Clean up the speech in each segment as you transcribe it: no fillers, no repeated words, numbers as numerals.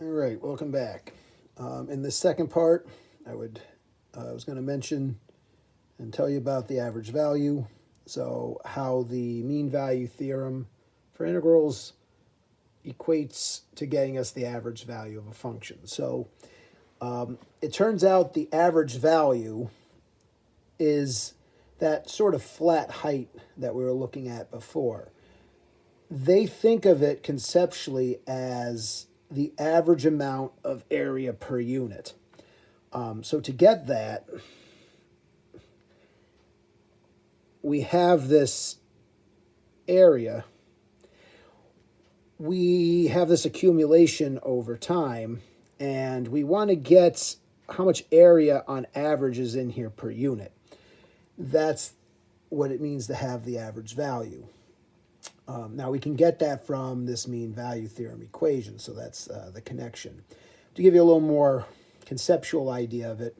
All right, welcome back. In this second part, I was going to mention and tell you about the average value. So, how the mean value theorem for integrals equates to getting us the average value of a function. So, it turns out the average value is that sort of flat height that we were looking at before. They think of it conceptually as the average amount of area per unit. So to get that, we have this area. We have this accumulation over time, and we want to get how much area on average is in here per unit. That's what it means to have the average value. Now we can get that from this mean value theorem equation, so that's the connection. To give you a little more conceptual idea of it,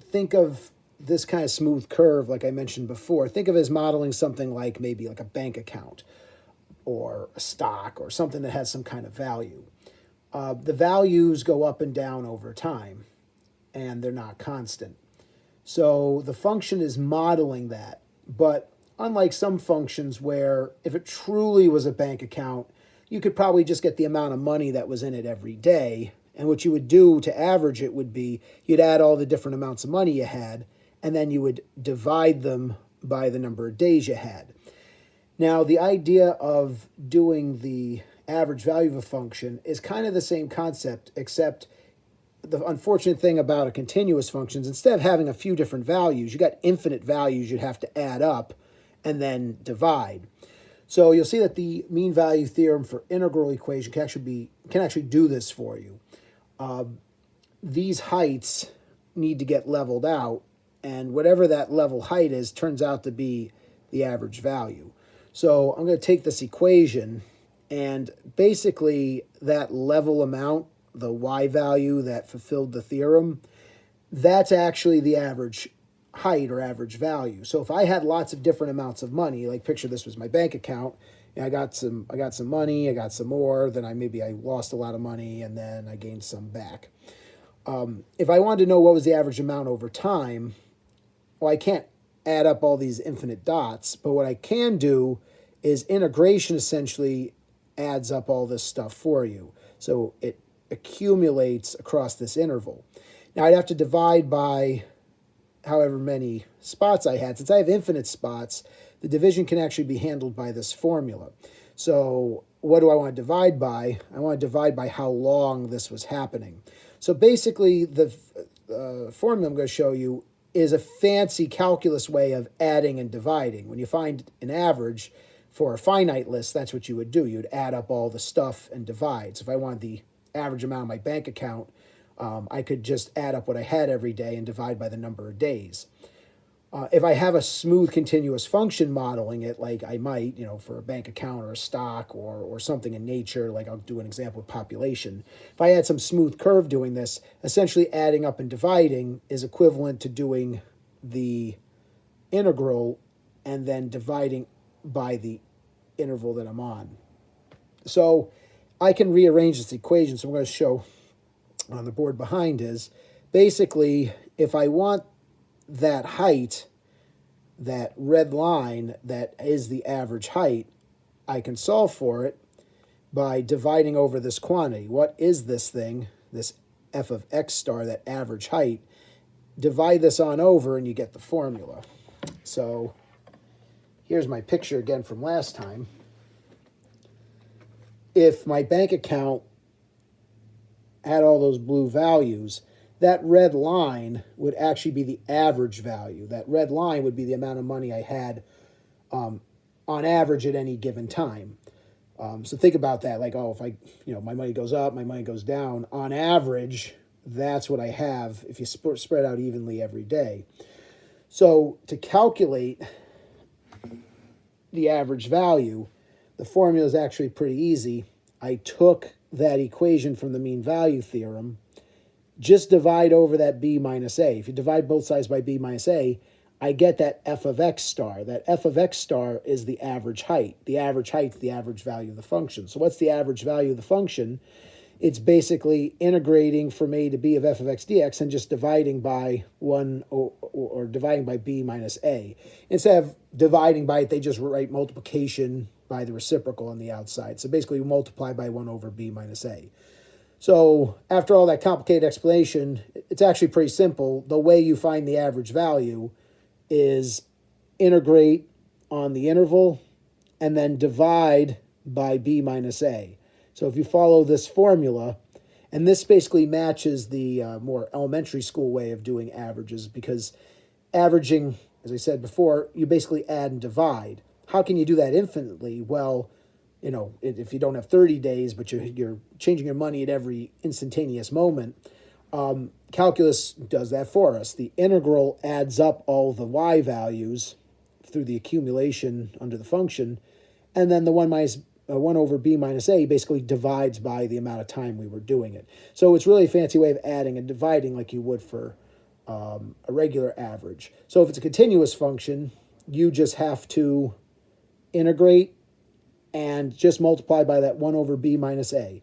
think of this kind of smooth curve, like I mentioned before. Think of it as modeling something like maybe like a bank account or a stock or something that has some kind of value. The values go up and down over time, and they're not constant. So the function is modeling that, but unlike some functions where if it truly was a bank account, you could probably just get the amount of money that was in it every day. And what you would do to average it would be you'd add all the different amounts of money you had, and then you would divide them by the number of days you had. Now, the idea of doing the average value of a function is kind of the same concept, except the unfortunate thing about a continuous function is instead of having a few different values, you got infinite values you'd have to add up and then divide. So you'll see that the mean value theorem for integral equation can actually do this for you. These heights need to get leveled out, and whatever that level height is turns out to be the average value. So I'm going to take this equation, and basically that level amount, the y value that fulfilled the theorem, that's actually the average height or average value. So if I had lots of different amounts of money, like picture this was my bank account, and I got some money, I got some more, then I lost a lot of money, and then I gained some back. If I wanted to know what was the average amount over time, well, I can't add up all these infinite dots, but what I can do is integration essentially adds up all this stuff for you. So it accumulates across this interval. Now I'd have to divide by however many spots I had. Since I have infinite spots, the division can actually be handled by this formula. So what do I want to divide by? I want to divide by how long this was happening. So basically the formula I'm going to show you is a fancy calculus way of adding and dividing. When you find an average for a finite list, that's what you would do. You'd add up all the stuff and divide. So if I wanted the average amount of my bank account, I could just add up what I had every day and divide by the number of days. If I have a smooth continuous function modeling it, like I might, for a bank account or a stock or something in nature, like I'll do an example of population. If I had some smooth curve doing this, essentially adding up and dividing is equivalent to doing the integral and then dividing by the interval that I'm on. So I can rearrange this equation. So I'm going to show on the board behind is basically if I want that height, that red line that is the average height, I can solve for it by dividing over this quantity. What is this thing, this f of x star, that average height? Divide this on over and you get the formula. So here's my picture again from last time. If my bank account had all those blue values, that red line would actually be the average value. That red line would be the amount of money I had on average at any given time. So think about that. Like, if my money goes up, my money goes down. On average, that's what I have if you spread out evenly every day. So to calculate the average value, the formula is actually pretty easy. I took that equation from the mean value theorem, just divide over that b minus a. If you divide both sides by b minus a, I get that f of x star. That f of x star is the average height. The average height is the average value of the function. So what's the average value of the function? it's basically integrating from a to b of f of x dx and just dividing by 1 or dividing by b minus a. Instead of dividing by it, they just write multiplication by the reciprocal on the outside. So basically you multiply by 1 over b minus a. So after all that complicated explanation, it's actually pretty simple. The way you find the average value is integrate on the interval and then divide by b minus a. So if you follow this formula, and this basically matches the more elementary school way of doing averages, because averaging, as I said before, you basically add and divide. How can you do that infinitely? Well, you know, if you don't have 30 days, but you're changing your money at every instantaneous moment, calculus does that for us. The integral adds up all the y values through the accumulation under the function, and then the 1 over b minus a basically divides by the amount of time we were doing it. So it's really a fancy way of adding and dividing like you would for a regular average. So if it's a continuous function, you just have to integrate and just multiply by that 1 over b minus a.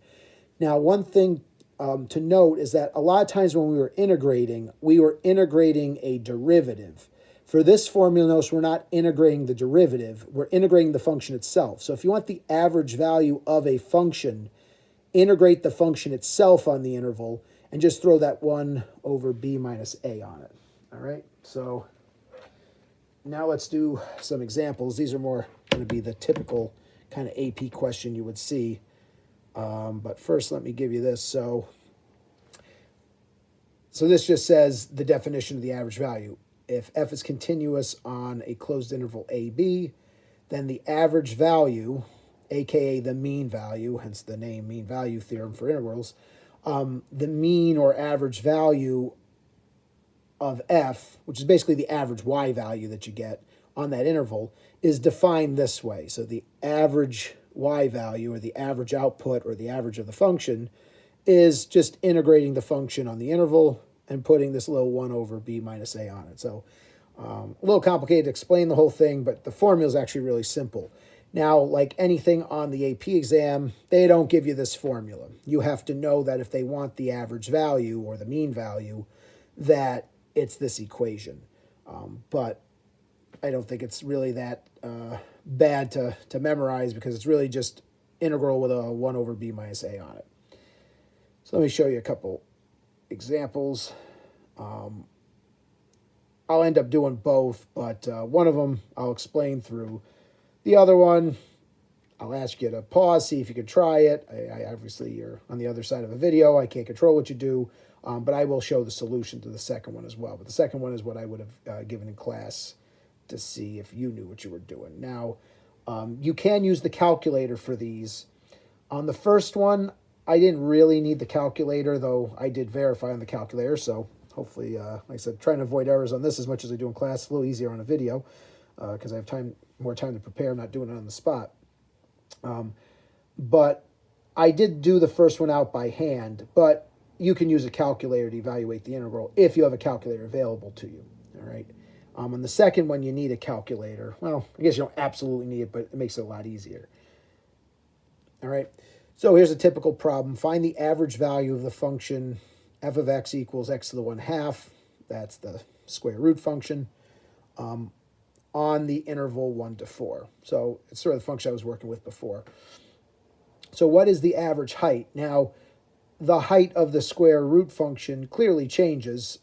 Now, one thing to note is that a lot of times when we were integrating a derivative. For this formula, notice we're not integrating the derivative, we're integrating the function itself. So if you want the average value of a function, integrate the function itself on the interval and just throw that 1 over b minus a on it. All right, so now let's do some examples. These are more going to be the typical kind of AP question you would see. But first, let me give you this. So this just says the definition of the average value. If f is continuous on a closed interval AB, then the average value, aka the mean value, hence the name mean value theorem for integrals, the mean or average value of f, which is basically the average y value that you get on that interval, is defined this way. So the average y value, or the average output, or the average of the function, is just integrating the function on the interval and putting this little 1 over b minus a on it. So a little complicated to explain the whole thing, but the formula is actually really simple. Now, like anything on the AP exam, they don't give you this formula. You have to know that if they want the average value or the mean value, that it's this equation. But I don't think it's really that bad to memorize, because it's really just integral with a 1 over b minus a on it. So let me show you a couple examples. I'll end up doing both, but one of them I'll explain through. The other one, I'll ask you to pause, see if you can try it. I obviously, you're on the other side of a video. I can't control what you do, but I will show the solution to the second one as well. But the second one is what I would have given in class to see if you knew what you were doing. Now, you can use the calculator for these. On the first one, I didn't really need the calculator, though I did verify on the calculator. So hopefully, like I said, trying to avoid errors on this as much as I do in class. It's a little easier on a video because I have more time to prepare. I'm not doing it on the spot. But I did do the first one out by hand, but you can use a calculator to evaluate the integral if you have a calculator available to you. All right. On the second one, you need a calculator. Well, I guess you don't absolutely need it, but it makes it a lot easier. All right. So here's a typical problem. Find the average value of the function f of x equals x to the 1/2. That's the square root function on the interval 1 to 4. So it's sort of the function I was working with before. So what is the average height? Now, the height of the square root function clearly changes.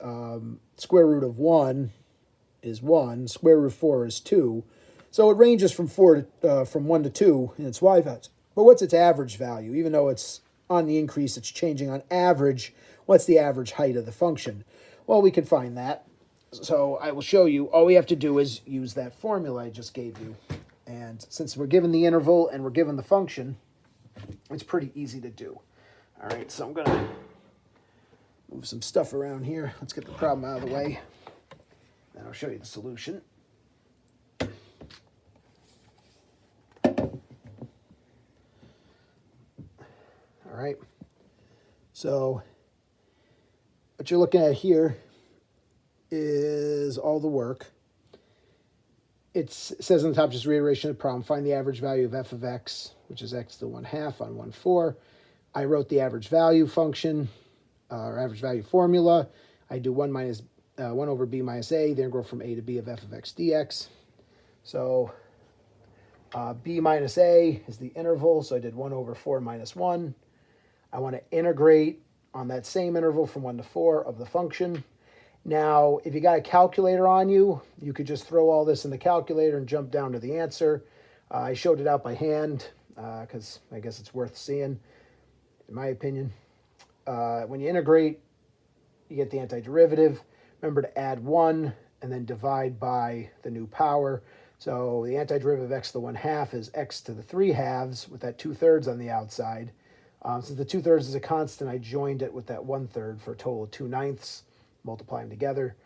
Square root of 1 is 1. Square root of 4 is 2. So it ranges from 1 to 2 in its y values. But what's its average value? Even though it's on the increase, it's changing on average. What's the average height of the function? Well, we can find that. So I will show you. All we have to do is use that formula I just gave you. And since we're given the interval and we're given the function, it's pretty easy to do. All right, so I'm going to move some stuff around here. Let's get the problem out of the way. And I'll show you the solution. All right, so what you're looking at here is all the work. It says on the top, just reiteration of the problem, find the average value of f of x, which is x to the 1/2 on 1/4. I wrote the average value function, or average value formula. I do 1 over b minus a, then go from a to b of f of x dx. So b minus a is the interval, so I did 1 over 4 minus 1. I want to integrate on that same interval from 1 to 4 of the function. Now, if you got a calculator on you, you could just throw all this in the calculator and jump down to the answer. I showed it out by hand because I guess it's worth seeing, in my opinion. When you integrate, you get the antiderivative. Remember to add 1 and then divide by the new power. So the antiderivative of x to the 1/2 is x to the 3/2 with that 2/3 on the outside. Since the 2/3 is a constant, I joined it with that 1/3 for a total of 2/9, multiply them together.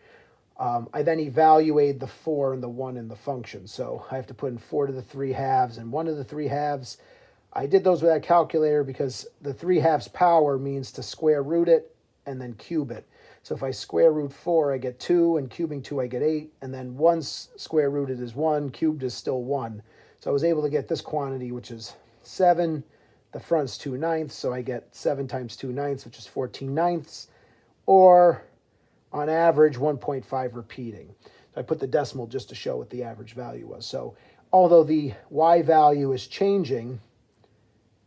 I then evaluate the 4 and the 1 in the function. So I have to put in 4 to the 3/2 and 1 to the 3/2. I did those with that calculator because the 3/2 power means to square root it and then cube it. So if I square root 4, I get 2, and cubing 2, I get 8, and then 1 square rooted is 1, cubed is still 1. So I was able to get this quantity, which is 7. The front's 2/9, so I get 7 times 2/9, which is 14/9, or on average 1.5 repeating. So I put the decimal just to show what the average value was. So although the y value is changing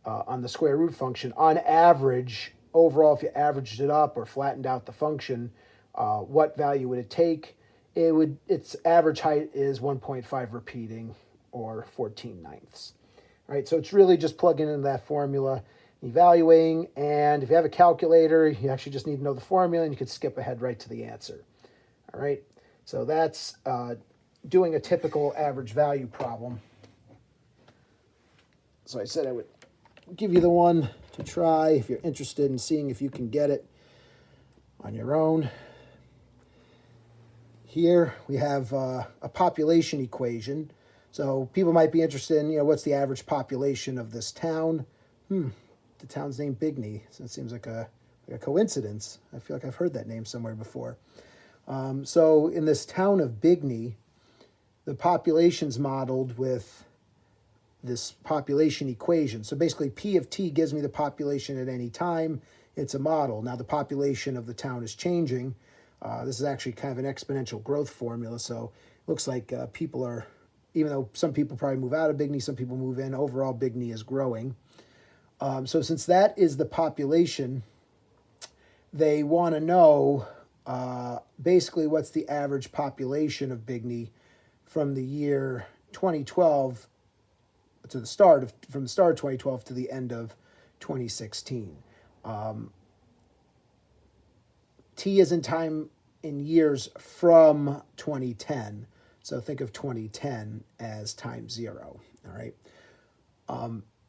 on the square root function, on average, overall, if you averaged it up or flattened out the function, what value would it take? Its average height is 1.5 repeating, or 14/9. Right, so it's really just plugging into that formula, evaluating, and if you have a calculator, you actually just need to know the formula, and you could skip ahead right to the answer. All right, so that's doing a typical average value problem. So I said I would give you the one to try if you're interested in seeing if you can get it on your own. Here we have a population equation. So people might be interested in, what's the average population of this town? The town's named Bigny, so it seems like a coincidence. I feel like I've heard that name somewhere before. So in this town of Bigny, the population's modeled with this population equation. So basically P of t gives me the population at any time. It's a model. Now the population of the town is changing. This is actually kind of an exponential growth formula. So it looks like people are, even though some people probably move out of Bigny, some people move in, overall Bigny is growing. So since that is the population, they want to know basically what's the average population of Bigny from the year 2012 to the start of, from the start of 2012 to the end of 2016. T is in time in years from 2010. So think of 2010 as time 0, all right?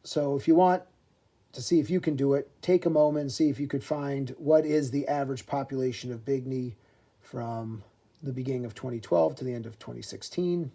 So if you want to see if you can do it, take a moment and see if you could find what is the average population of Bigny from the beginning of 2012 to the end of 2016.